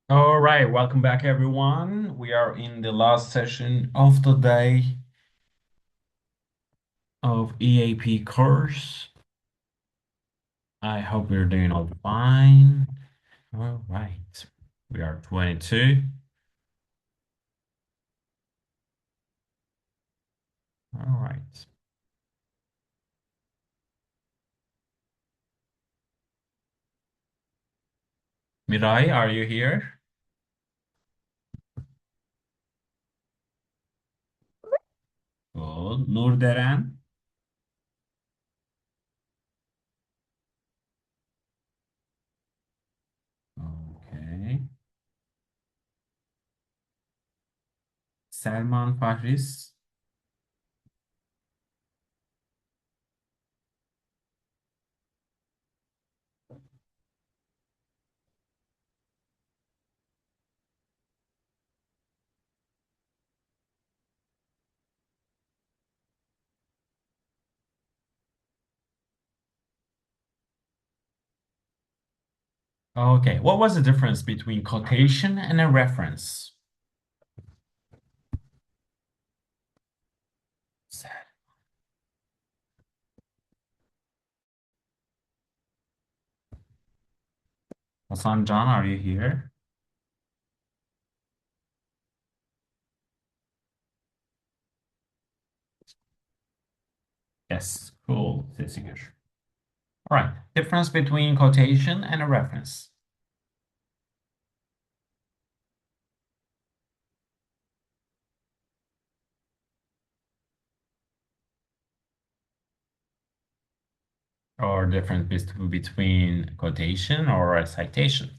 All right, welcome back, everyone. We are in the last session of the day of EAP course. I hope you're doing all fine. All right, we are 22. All right. Mirai, are you here? Good. Nurderen? Okay. Selman Fahris? Okay, what was the difference between quotation and a reference? Hasan Can, are you here? Yes, cool. Sesi gör. All right. Difference between quotation and a reference. Or difference between quotation or a citation.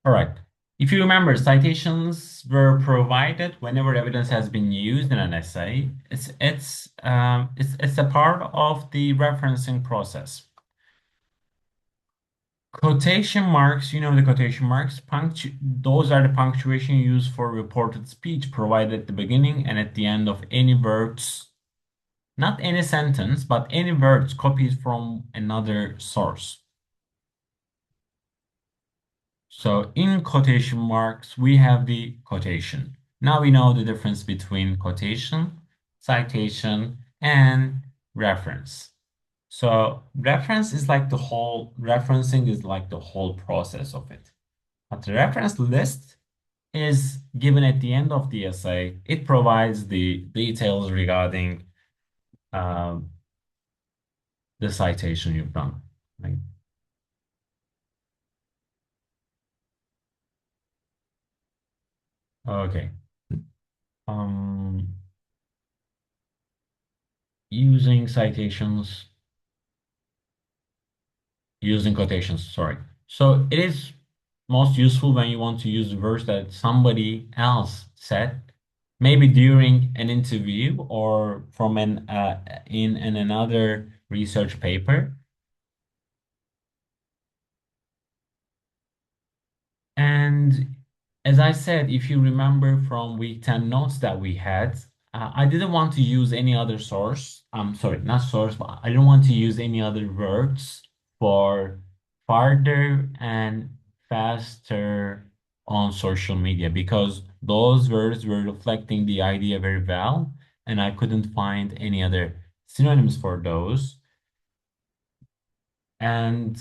All right. If you remember, citations were provided whenever evidence has been used in an essay. It's a part of the referencing process. Quotation marks, you know the quotation marks, those are the punctuation used for reported speech provided at the beginning and at the end of any words, not any sentence, but any words copied from another source. So in quotation marks, we have the quotation. Now we know the difference between quotation, citation, and reference. So referencing is like the whole process of it. But the reference list is given at the end of the essay. It provides the details regarding um, the citation you've done. Right? Okay. Um, using citations, using quotations, sorry. So it is most useful when you want to use words that somebody else said, maybe during an interview or from an in another research paper. And as I said, if you remember from week 10 notes that we had, I didn't want to use any other source. I'm sorry, not source, but I didn't want to use any other words for farther and faster on social media because those words were reflecting the idea very well, and I couldn't find any other synonyms for those. And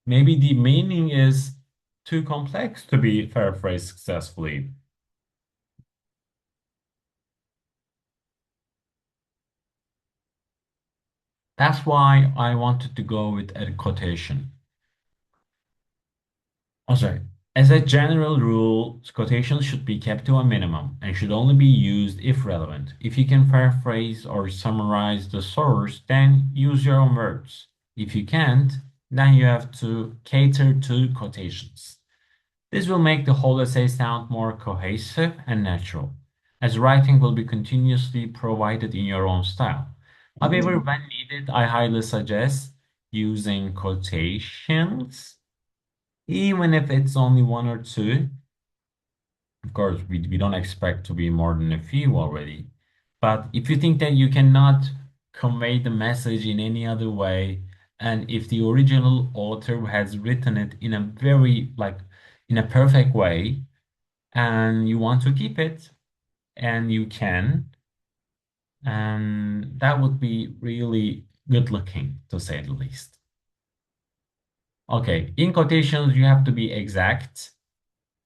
maybe the meaning is too complex to be paraphrased successfully. That's why I wanted to go with a quotation. Oh, sorry. As a general rule, quotations should be kept to a minimum and should only be used if relevant. If you can paraphrase or summarize the source, then use your own words. If you can't, then you have to cater to quotations. This will make the whole essay sound more cohesive and natural, as writing will be continuously provided in your own style. However, when needed, I highly suggest using quotations, even if it's only one or two. Of course, we don't expect to be more than a few already. But if you think that you cannot convey the message in any other way, And if the original author has written it in a very like in a perfect way and you want to keep it and you can, and that would be really good looking to say the least. Okay, in quotations, you have to be exact,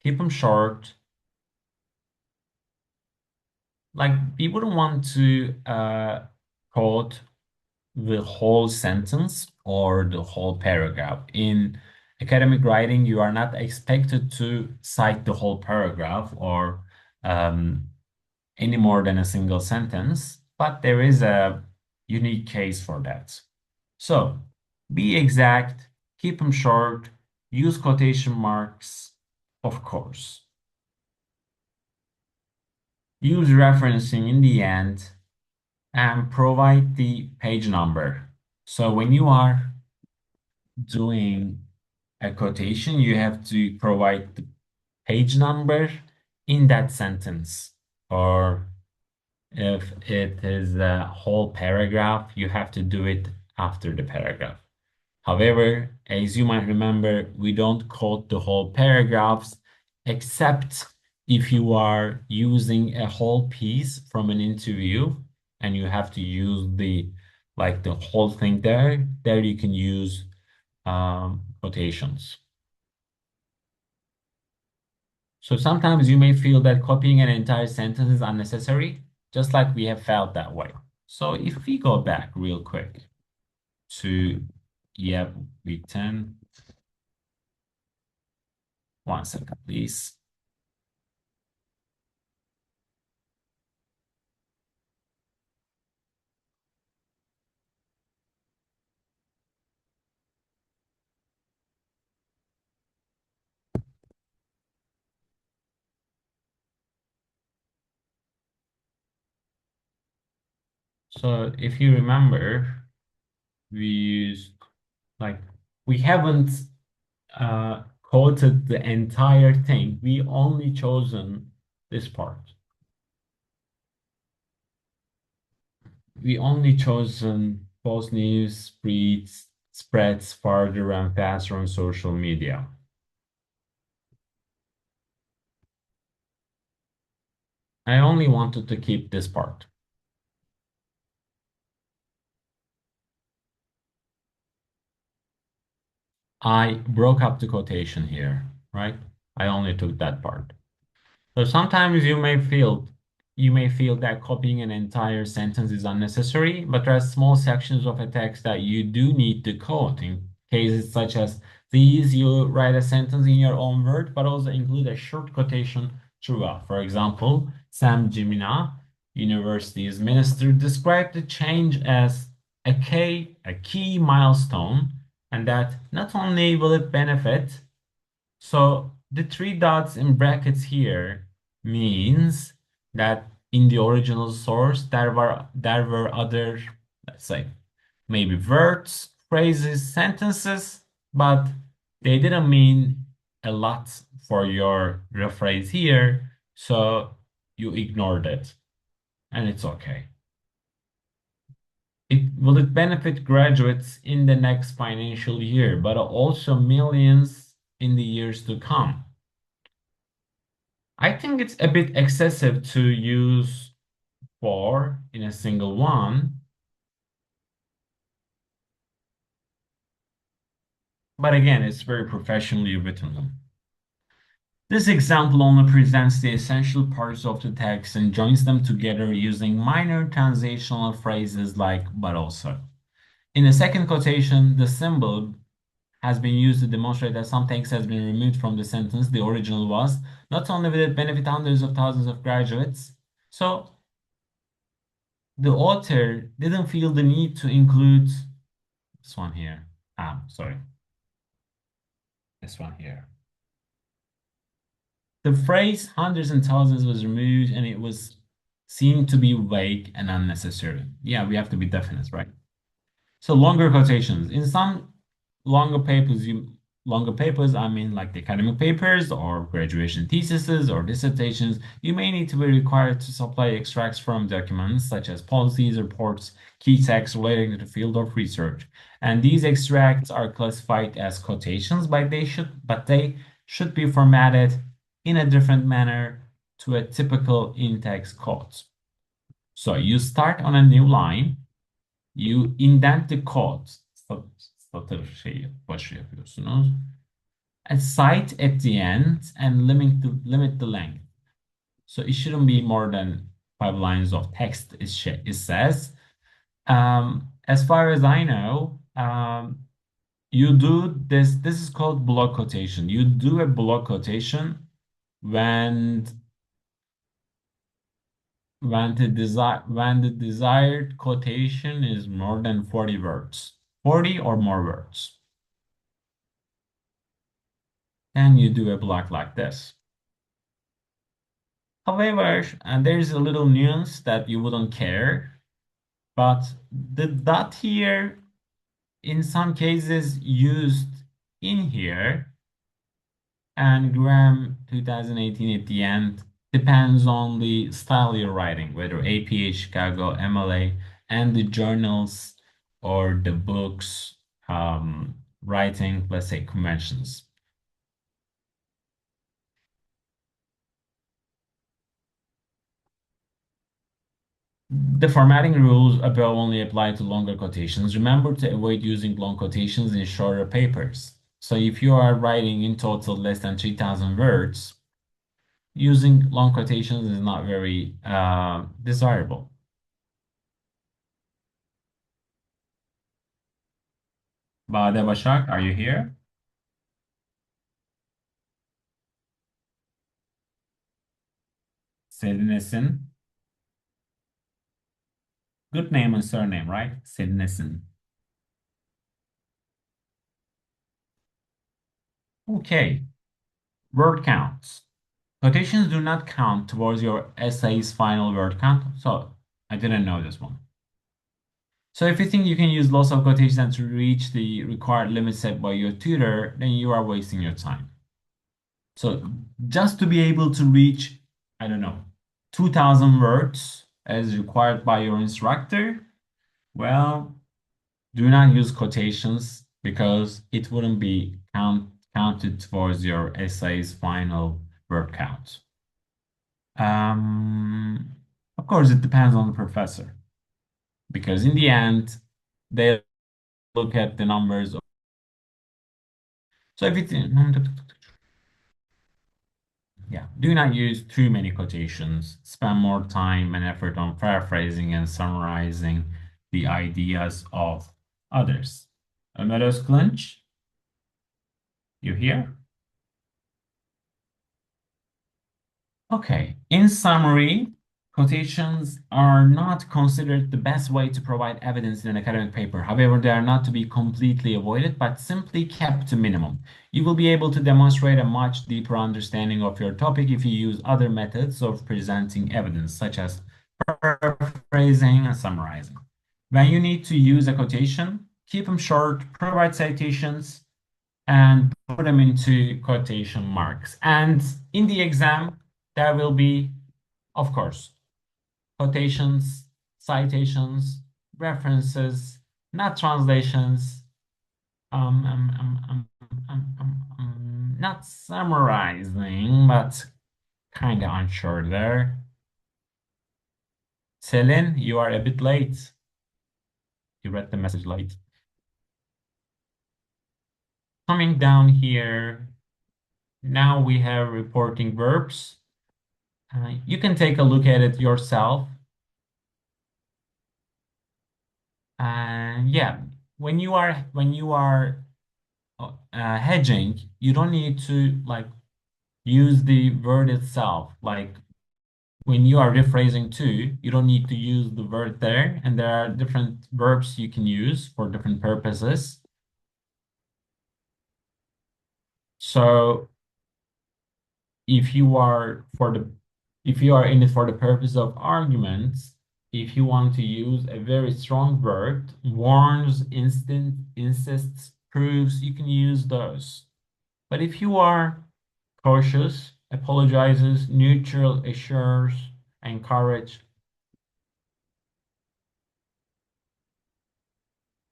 keep them short. Like we wouldn't want to quote the whole sentence or the whole paragraph. In academic writing, you are not expected to cite the whole paragraph or um, any more than a single sentence, but there is a unique case for that. So be exact, keep them short, use quotation marks, of course. Use referencing in the end and provide the page number. So when you are doing a quotation, you have to provide the page number in that sentence. Or if it is a whole paragraph, you have to do it after the paragraph. However, as you might remember, we don't quote the whole paragraphs except if you are using a whole piece from an interview and you have to use the whole thing there. There you can use quotations. So sometimes you may feel that copying an entire sentence is unnecessary, just like we have felt that way. So if we go back real quick to, yeah, week 10, 1 second, please. So if you remember, we used like we haven't quoted the entire thing. We only chosen this part. We only chosen false news spreads farther and faster on social media. I only wanted to keep this part. I broke up the quotation here, right? I only took that part. So sometimes you may feel that copying an entire sentence is unnecessary, but there are small sections of a text that you do need to quote. In cases such as these, you write a sentence in your own word, but also include a short quotation throughout. For example, Sam Jimina, university's minister, described the change as a key milestone, and that not only will it benefit, so the three dots in brackets here means that in the original source there were other, let's say, maybe words, phrases, sentences, but they didn't mean a lot for your rephrase here, so you ignored it, and it's okay. It benefit graduates in the next financial year, but also millions in the years to come. I think it's a bit excessive to use for in a single one, but again, it's very professionally written. This example only presents the essential parts of the text and joins them together using minor transitional phrases like but also. In the second quotation, the symbol has been used to demonstrate that some text has been removed from the sentence the original was. Not only will it benefit hundreds of thousands of graduates, so the author didn't feel the need to include this one here. Sorry, this one here. The phrase hundreds and thousands was removed and it was seen to be vague and unnecessary. Yeah, we have to be definite, right? So longer quotations. In some longer papers, longer papers, I mean like the academic papers or graduation theses or dissertations, you may need to be required to supply extracts from documents such as policies, reports, key texts relating to the field of research. And these extracts are classified as quotations, but they should be formatted in a different manner to a typical in-text quote. So you start on a new line, you indent the quote. Satır şeyi başı yapıyorsunuz. A cite at the end and limit the length. So it shouldn't be more than 5 lines of text, it says. As far as I know, you do this. This is called block quotation. You do a block quotation when when the desired quotation is more than 40 words, 40 or more words. Then you do a block like this. However, and there's a little nuance that you wouldn't care, but the dot here in some cases used in here and Graham 2018 at the end depends on the style you're writing, whether APA, Chicago, MLA, and the journals or the books writing, let's say, conventions. The formatting rules above only apply to longer quotations. Remember to avoid using long quotations in shorter papers. So if you are writing in total less than 3,000 words, using long quotations is not very desirable. Bade Başak, are you here? Sedinesin. Good name and surname, right? Sedinesin. Okay. Word counts. Quotations do not count towards your essay's final word count. So I didn't know this one. So if you think you can use lots of quotations to reach the required limit set by your tutor, then you are wasting your time. So just to be able to reach, I don't know, 2,000 words as required by your instructor, well, do not use quotations because it wouldn't be counted towards your essay's final word count. Of course, it depends on the professor because in the end, they look at the numbers. So if it's yeah, do not use too many quotations. Spend more time and effort on paraphrasing and summarizing the ideas of others. Ömer Özkılınç, you here? Okay, in summary, quotations are not considered the best way to provide evidence in an academic paper. However, they are not to be completely avoided, but simply kept to minimum. You will be able to demonstrate a much deeper understanding of your topic if you use other methods of presenting evidence, such as paraphrasing and summarizing. When you need to use a quotation, keep them short, provide citations, and put them into quotation marks. And in the exam, there will be, of course, quotations, citations, references, not translations, not summarizing, but kind of unsure there. Selin, you are a bit late. You read the message late. Coming down here, now we have reporting verbs. You can take a look at it yourself. And yeah, when you are hedging, you don't need to like use the word itself. Like when you are rephrasing too, you don't need to use the word there. And there are different verbs you can use for different purposes. So if you are in it for the purpose of arguments, if you want to use a very strong word, warns, insists, proves, you can use those. But if you are cautious, apologizes, neutral, assures, encourage.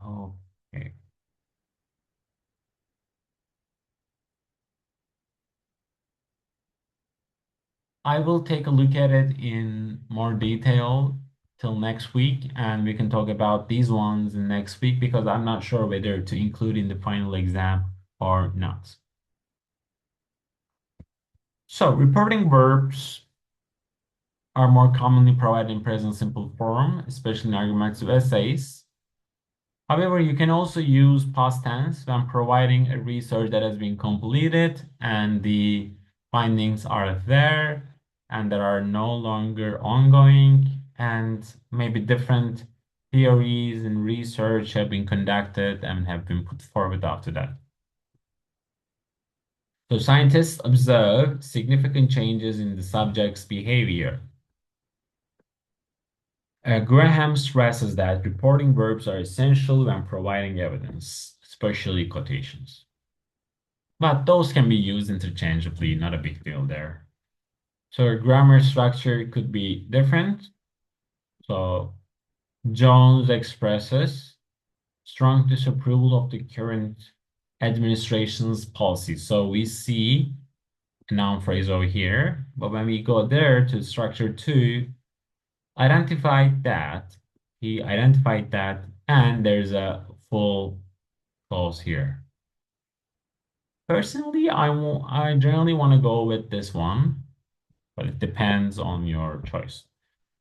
Okay. I will take a look at it in more detail till next week, and we can talk about these ones in next week because I'm not sure whether to include in the final exam or not. So, reporting verbs are more commonly provided in present simple form, especially in argumentative essays. However, you can also use past tense when providing a research that has been completed and the findings are there and that are no longer ongoing, and maybe different theories and research have been conducted and have been put forward after that. So scientists observe significant changes in the subject's behavior. Graham stresses that reporting verbs are essential when providing evidence, especially quotations. But those can be used interchangeably, not a big deal there. So a grammar structure could be different. So Jones expresses strong disapproval of the current administration's policy. So we see a noun phrase over here, but when we go there to structure two, identified that, he identified that, and there's a full clause here. Personally, I generally want to go with this one, but it depends on your choice.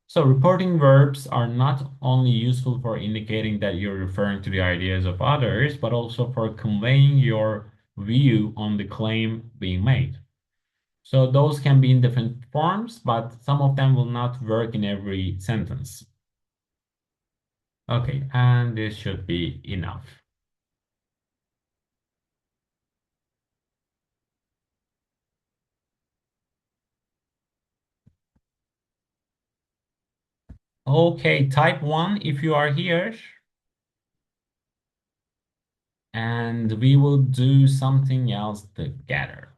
So reporting verbs are not only useful for indicating that you're referring to the ideas of others, but also for conveying your view on the claim being made. So those can be in different forms, but some of them will not work in every sentence. Okay, and this should be enough. Okay, type 1 if you are here, and we will do something else together.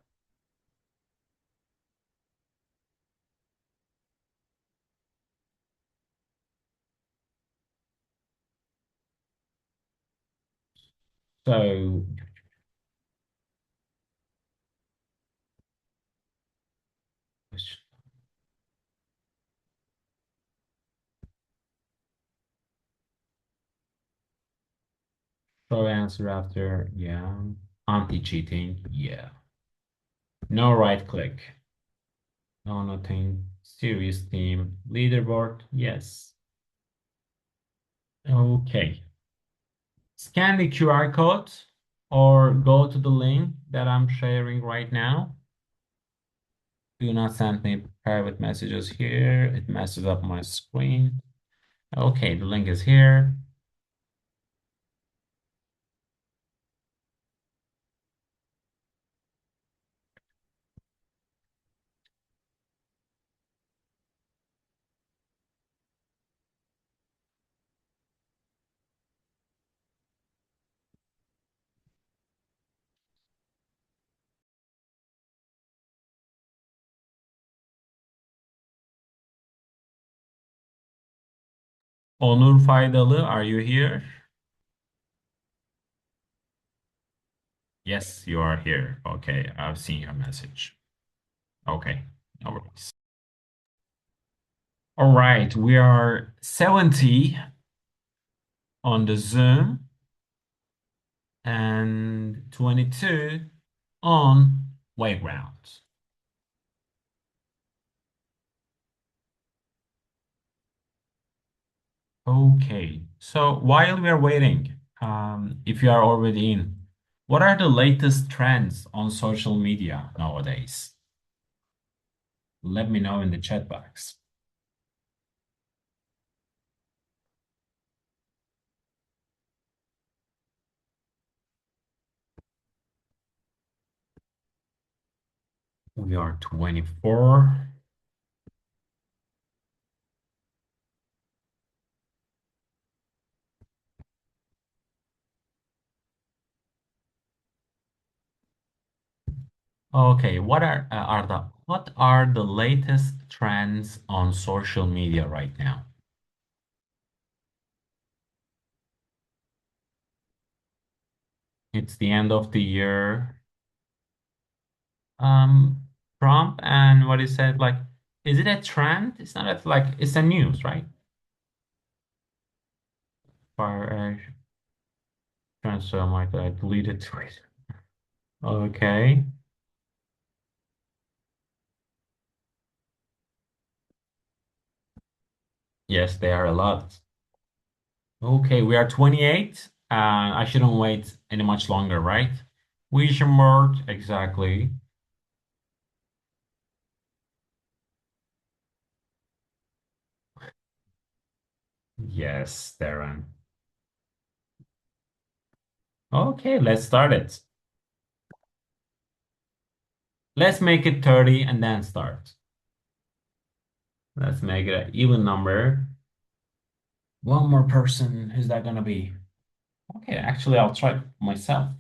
So, show answer after, yeah. Anti-cheating, yeah. No right click. No, nothing. Serious team. Leaderboard, yes. Okay. Scan the QR code or go to the link that I'm sharing right now. Do not send me private messages here. It messes up my screen. Okay, the link is here. Onur Faydalı, are you here? Yes, you are here. Okay, I've seen your message. Okay, no worries. All right, we are 70 on the Zoom and 22 on Playground. Okay, so while we are waiting, if you are already in, what are the latest trends on social media nowadays? Let me know in the chat box. We are 24. Okay, what are the latest trends on social media right now? It's the end of the year. Um, Trump and what he said, like, is it a trend? It's not like it's a news, right? Fire transfer might I deleted tweet. Okay. Yes, they are a lot. Okay, we are 28. I shouldn't wait any much longer, right? We should merge exactly. Yes, Darren. Okay, let's start it. Let's make it 30 and then start. Let's make it an even number. One more person. Who's that gonna be? Okay, actually, I'll try myself.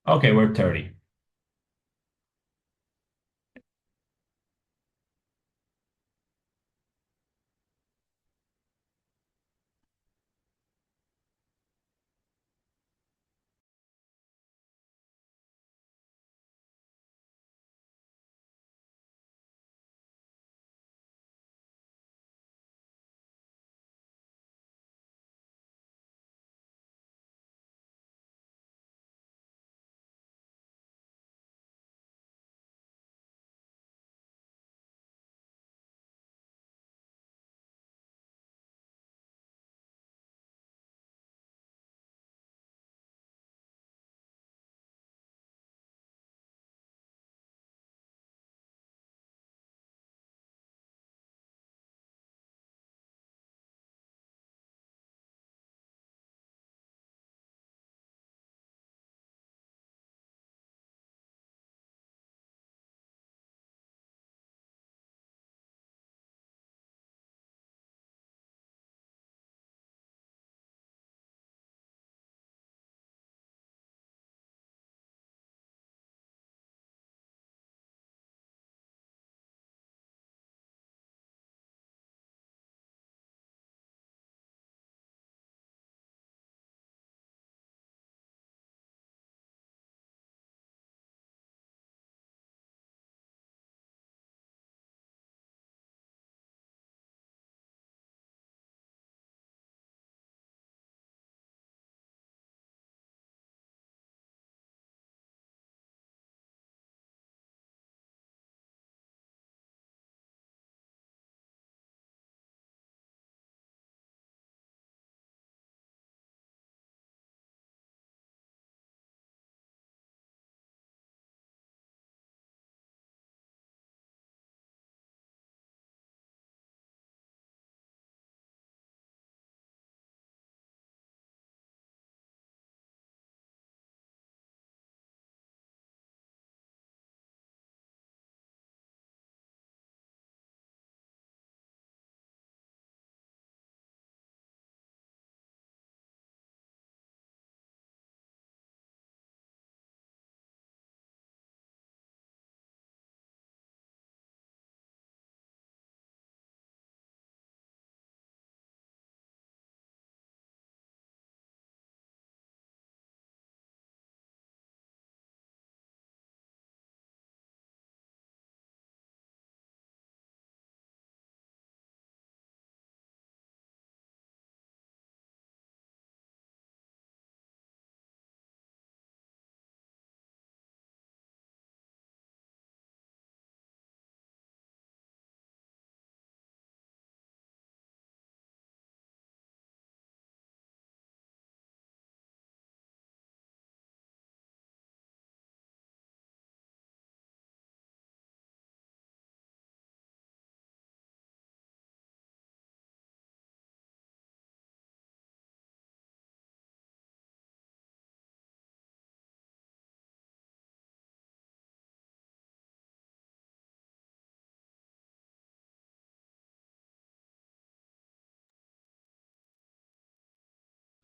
Okay, we're 30.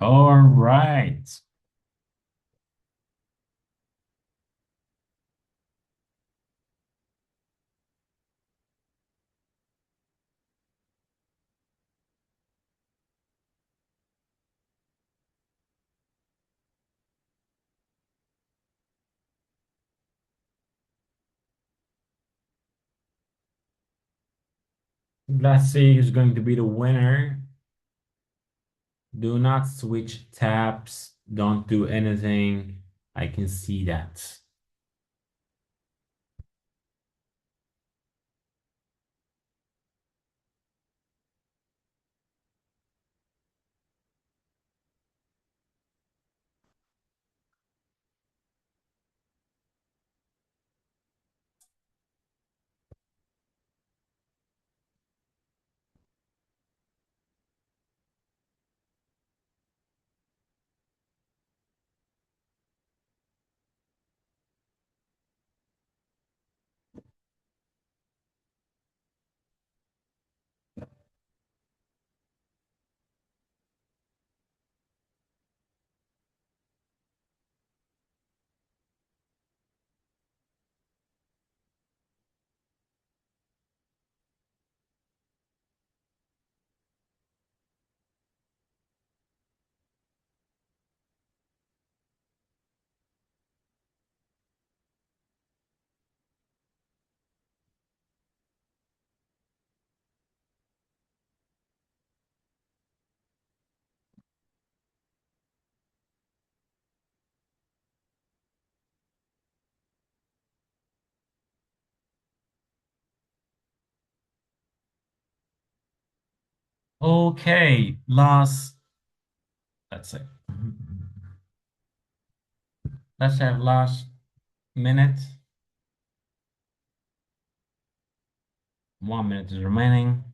All right. Let's see who's going to be the winner. Do not switch tabs. Don't do anything. I can see that. Okay, let's say, let's have last minute. 1 minute is remaining.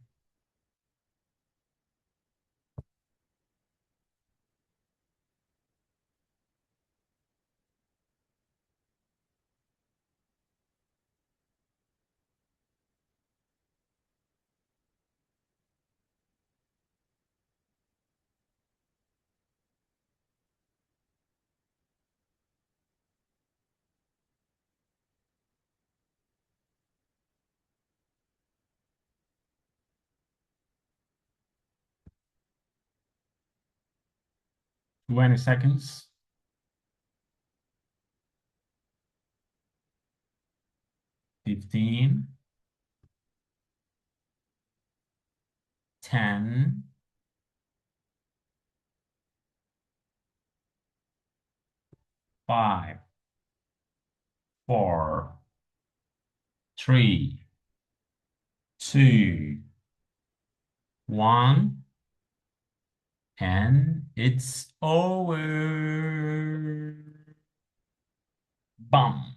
20 seconds. 15, 10, 5, 4, 3, 2, 1, and it's over. Bum.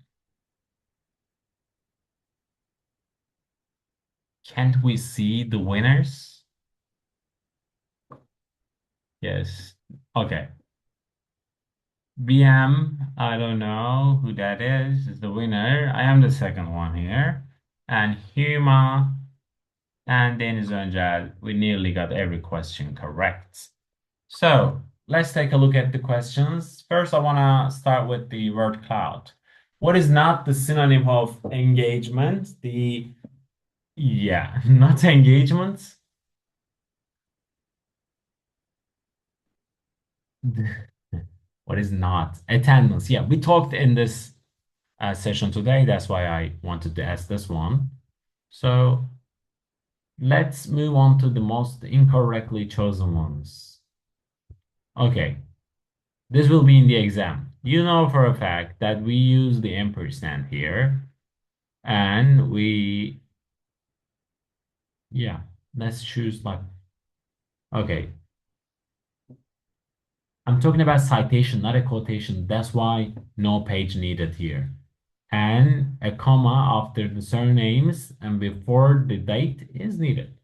Can't we see the winners? Yes. Okay. BM, I don't know who that is the winner. I am the second one here. And Huma and Denis Anjad, we nearly got every question correct. So let's take a look at the questions. First, I want to start with the word cloud. What is not the synonym of engagement? Yeah, not engagement. What is not? Attendance. Yeah, we talked in this session today. That's why I wanted to ask this one. So let's move on to the most incorrectly chosen ones. Okay, this will be in the exam. You know for a fact that we use the ampersand here, and yeah, let's choose like, okay, I'm talking about citation, not a quotation. That's why no page needed here. And a comma after the surnames and before the date is needed.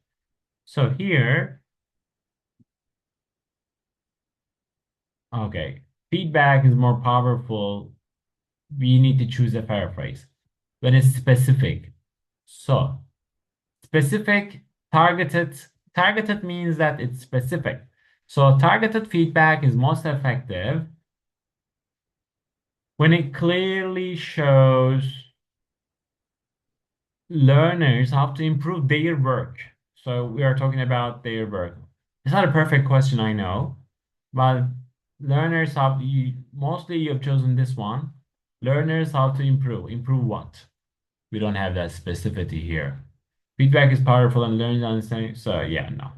So here, okay, feedback is more powerful. We need to choose a paraphrase when it's specific. So specific, targeted means that it's specific. So targeted feedback is most effective when it clearly shows learners how to improve their work. So we are talking about their work. It's not a perfect question, I know, but learners have you mostly you have chosen this one. Learners how to improve. Improve what? We don't have that specificity here. Feedback is powerful and learning understanding. So yeah, no.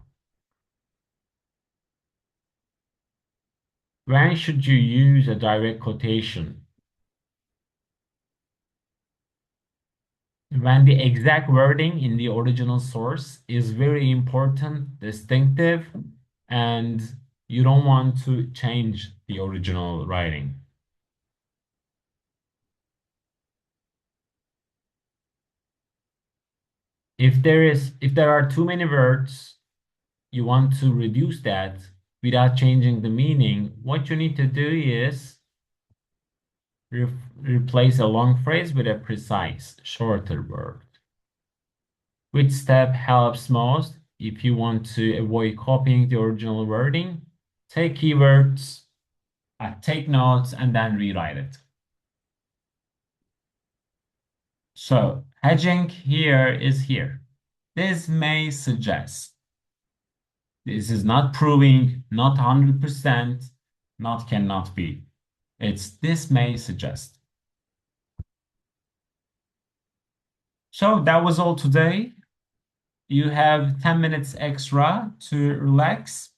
When should you use a direct quotation? When the exact wording in the original source is very important, distinctive, and you don't want to change the original writing. If there are too many words, you want to reduce that without changing the meaning, what you need to do is re replace a long phrase with a precise, shorter word. Which step helps most if you want to avoid copying the original wording? Take keywords, take notes, and then rewrite it. So hedging here is here. This may suggest. This is not proving, not 100%, not cannot be. It's this may suggest. So that was all today. You have 10 minutes extra to relax.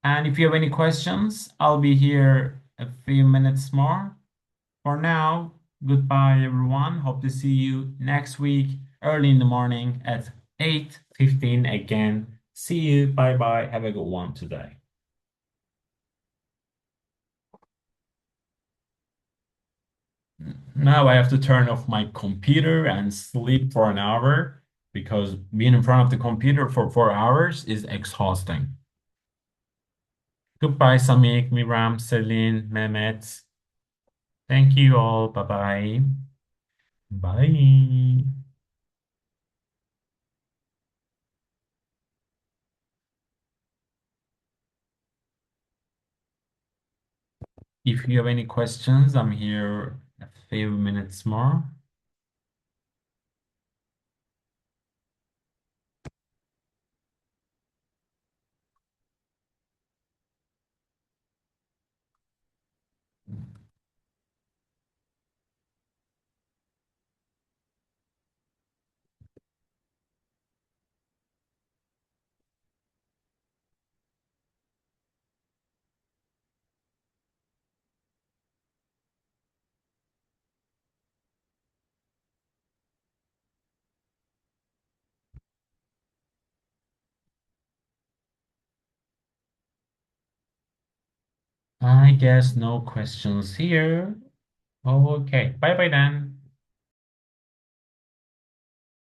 And if you have any questions, I'll be here a few minutes more. For now, goodbye, everyone. Hope to see you next week, early in the morning at 8:15 again. See you. Bye bye. Have a good one today. Now I have to turn off my computer and sleep for an hour because being in front of the computer for 4 hours is exhausting. Goodbye, Samik, Miram, Celine, Mehmet. Thank you all. Bye bye. Bye. If you have any questions, I'm here a few minutes more. I guess no questions here. Okay. Bye bye then.